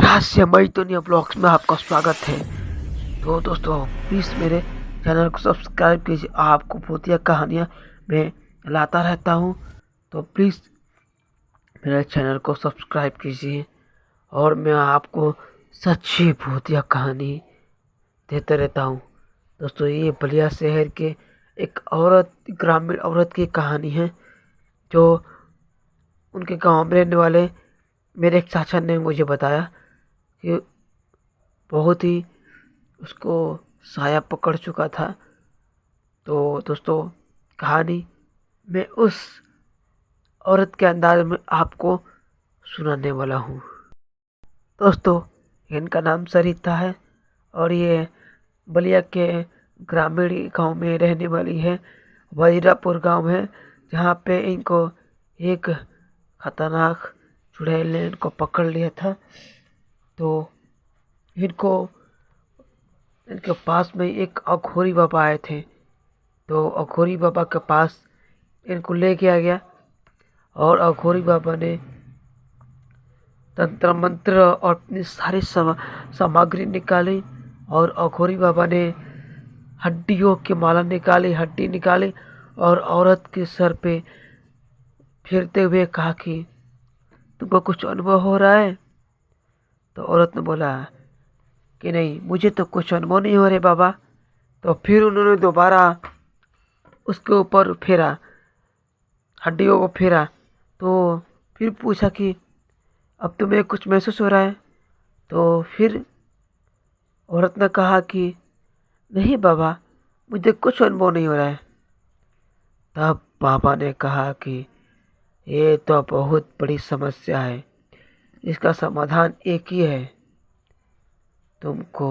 रहस्यमयी दुनिया ब्लॉग्स में आपका स्वागत है। तो दोस्तों प्लीज़ मेरे चैनल को सब्सक्राइब कीजिए। आपको भूतिया कहानियाँ मैं लाता रहता हूँ, तो प्लीज़ मेरे चैनल को सब्सक्राइब कीजिए और मैं आपको सच्ची भूतिया कहानी देते रहता हूँ। दोस्तों ये बलिया शहर के एक ग्रामीण औरत की कहानी है, जो उनके गांव में रहने वाले मेरे एक चाचा ने मुझे बताया कि बहुत ही उसको साया पकड़ चुका था। तो दोस्तों कहानी मैं उस औरत के अंदाज में आपको सुनाने वाला हूँ। दोस्तों इनका नाम सरिता है और ये बलिया के ग्रामीण गांव में रहने वाली है। वजीरापुर गांव है, जहाँ पे इनको एक खतरनाक चुड़ैल ने इनको पकड़ लिया था। तो इनको इनके पास में एक अघोरी बाबा आए थे। तो अघोरी बाबा के पास इनको ले गया गया और अघोरी बाबा ने तंत्र मंत्र और अपनी सारी सामग्री निकाली और अघोरी बाबा ने हड्डियों की माला निकाली, हड्डी निकाली और औरत के सर पे फिरते हुए कहा कि तुमको कुछ अनुभव हो रहा है? तो औरत ने बोला कि नहीं, मुझे तो कुछ अनुभव नहीं हो रहे बाबा। तो फिर उन्होंने दोबारा उसके ऊपर फेरा, हड्डियों को फेरा। तो फिर पूछा कि अब तुम्हें कुछ महसूस हो रहा है? तो फिर औरत ने कहा कि नहीं बाबा, मुझे कुछ अनुभव नहीं हो रहा है। तब बाबा ने कहा कि ये तो बहुत बड़ी समस्या है, इसका समाधान एक ही है। तुमको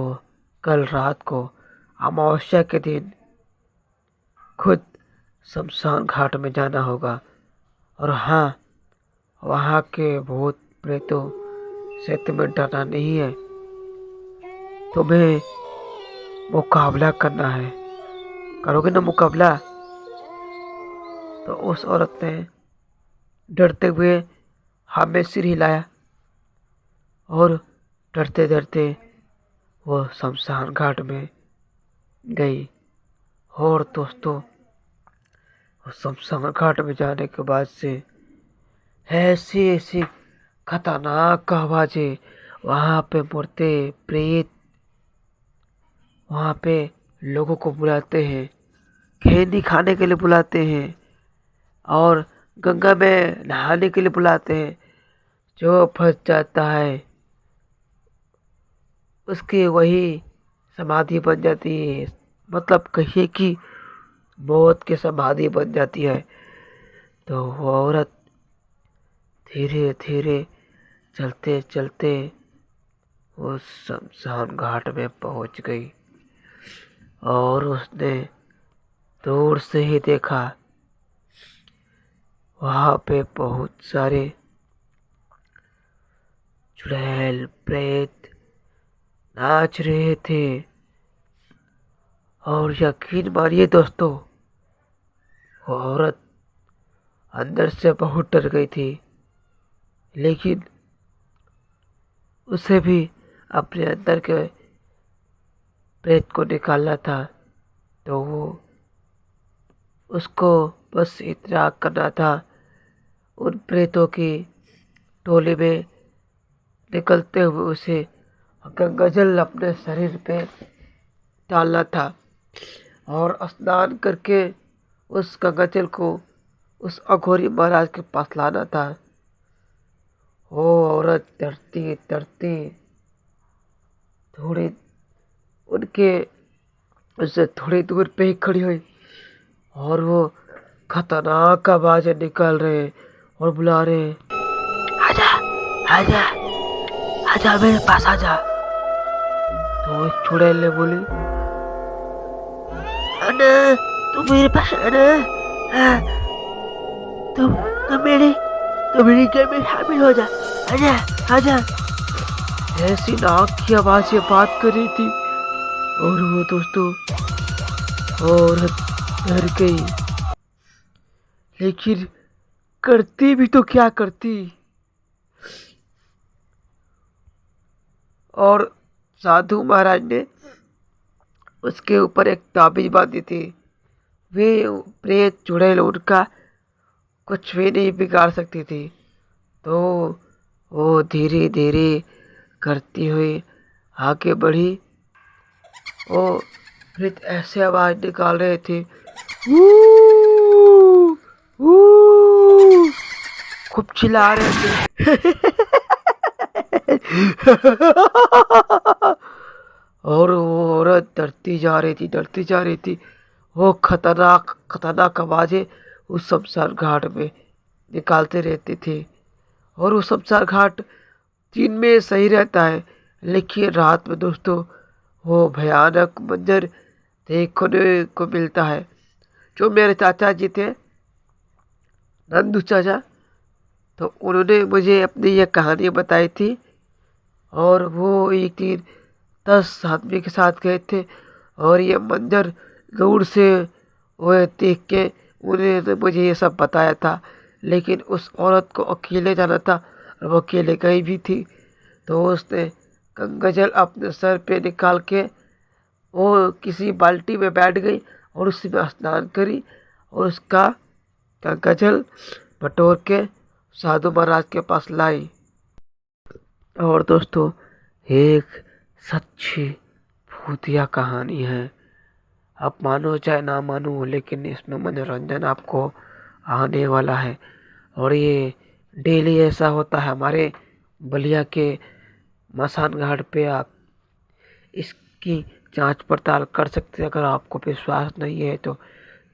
कल रात को अमावस्या के दिन खुद शमशान घाट में जाना होगा और हाँ, वहाँ के भूत प्रेतों से तुम्हें डरना नहीं है, तुम्हें मुकाबला करना है। करोगे ना मुकाबला? तो उस औरत ने डरते हुए हाँ में सिर हिलाया और डरते डरते वो शमशान घाट में गई। और दोस्तों शमशान घाट में जाने के बाद से ऐसी ऐसी खतरनाक आवाजें, वहाँ पे मुर्दे प्रेत वहाँ पे लोगों को बुलाते हैं, खैनी खाने के लिए बुलाते हैं और गंगा में नहाने के लिए बुलाते हैं। जो फंस जाता है उसकी वही समाधि बन जाती है, मतलब कहिए कि मौत की समाधि बन जाती है। तो वो औरत धीरे धीरे चलते चलते वो शमशान घाट में पहुंच गई और उसने दूर से ही देखा, वहाँ पे बहुत सारे चुड़ैल प्रेत नाच रहे थे। और यकीन मानिए दोस्तों, वो औरत अंदर से बहुत डर गई थी, लेकिन उसे भी अपने अंदर के प्रेत को निकालना था। तो वो उसको बस इतना करना था, उन प्रेतों की टोली में निकलते हुए उसे गंगाजल अपने शरीर पे डालना था और स्नान करके उस गंगाजल को उस अघोरी महाराज के पास लाना था। वो औरत डरती डरती थोड़ी उनके उससे थोड़ी दूर पे ही खड़ी हुई और वो खतरनाक आवाजें निकाल रहे और बुला रहे, आजा आजा आजा मेरे पास आजा। तो एक चुड़ैल ने बोली, आना, तुम मेरे पास आना, हाँ, तुम मेरी गेम में शामिल हो जा, आजा आजा। ऐसी नाक की आवाज से बात कर रही थी और वो दोस्तों औरत डर गई, लेकिन करती भी तो क्या करती। और साधु महाराज ने उसके ऊपर एक ताबीज बांधी थी। वे प्रेत चुड़ैल उनका कुछ भी नहीं बिगाड़ सकती थी। तो वो धीरे धीरे करती हुई आगे बढ़ी। वो प्रेत ऐसे आवाज निकाल रहे थे, "वू, वू", खूब चिल्ला रहे थे। और वो औरत डरती जा रही थी। वो खतरनाक खतरनाक आवाजें उस शमशान घाट में निकालते रहते थे। और वो शमशान घाट दिन में सही रहता है, लेकिन रात में दोस्तों वो भयानक मंजर देखने को मिलता है। जो मेरे चाचा जी थे, नंदू चाचा, तो उन्होंने मुझे अपनी ये कहानी बताई थी। और वो एक दिन 10 आदमी के साथ गए थे और ये मंजर दूर से वो देख के उन्हें तो मुझे ये सब बताया था। लेकिन उस औरत को अकेले जाना था और वो अकेले गई भी थी। तो उसने गंगाजल अपने सर पे निकाल के वो किसी बाल्टी में बैठ गई और उसी में स्नान करी और उसका गंगाजल बटोर के साधु महाराज के पास लाई। और दोस्तों एक सच्ची भूतिया कहानी है। आप मानो चाहे ना मानो, लेकिन इसमें मनोरंजन आपको आने वाला है। और ये डेली ऐसा होता है हमारे बलिया के मसान घाट पे। आप इसकी जांच पड़ताल कर सकते हैं। अगर आपको विश्वास नहीं है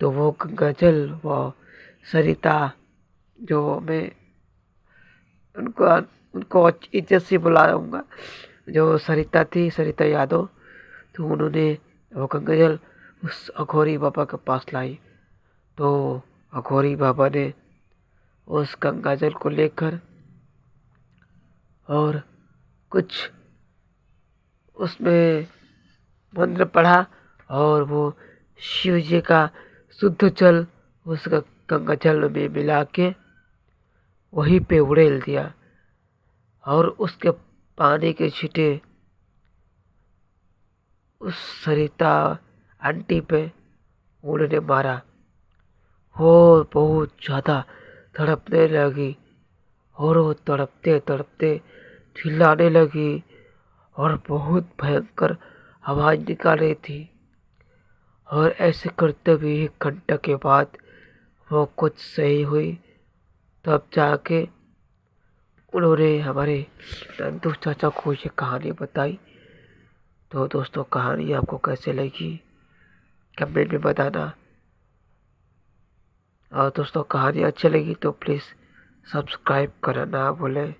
तो वो गजल व सरिता, जो मैं उनको उनको इज्जत से बुलाऊंगा, जो सरिता थी, सरिता यादव, तो उन्होंने वो गंगाजल उस अघोरी बाबा के पास लाई। तो अघोरी बाबा ने उस गंगाजल को लेकर और कुछ उसमें मंत्र पढ़ा और वो शिव जी का शुद्ध जल उस गंगाजल में मिला के वहीं पे उड़ेल दिया। और उसके पानी के छींटे उस सरिता आंटी पे उन्होंने मारा। वो बहुत ज़्यादा तड़पने लगी और वो तड़पते तड़पते चिल्लाने लगी और बहुत भयंकर आवाज़ निकाल रही थी। और ऐसे करते हुए 1 घंटा के बाद वो कुछ सही हुई। तब जाके उन्होंने हमारे नंदू चाचा को ये कहानी बताई। तो दोस्तों कहानी आपको कैसे लगी कमेंट में बताना। और दोस्तों कहानी अच्छी लगी तो प्लीज़ सब्सक्राइब करना ना भूलें।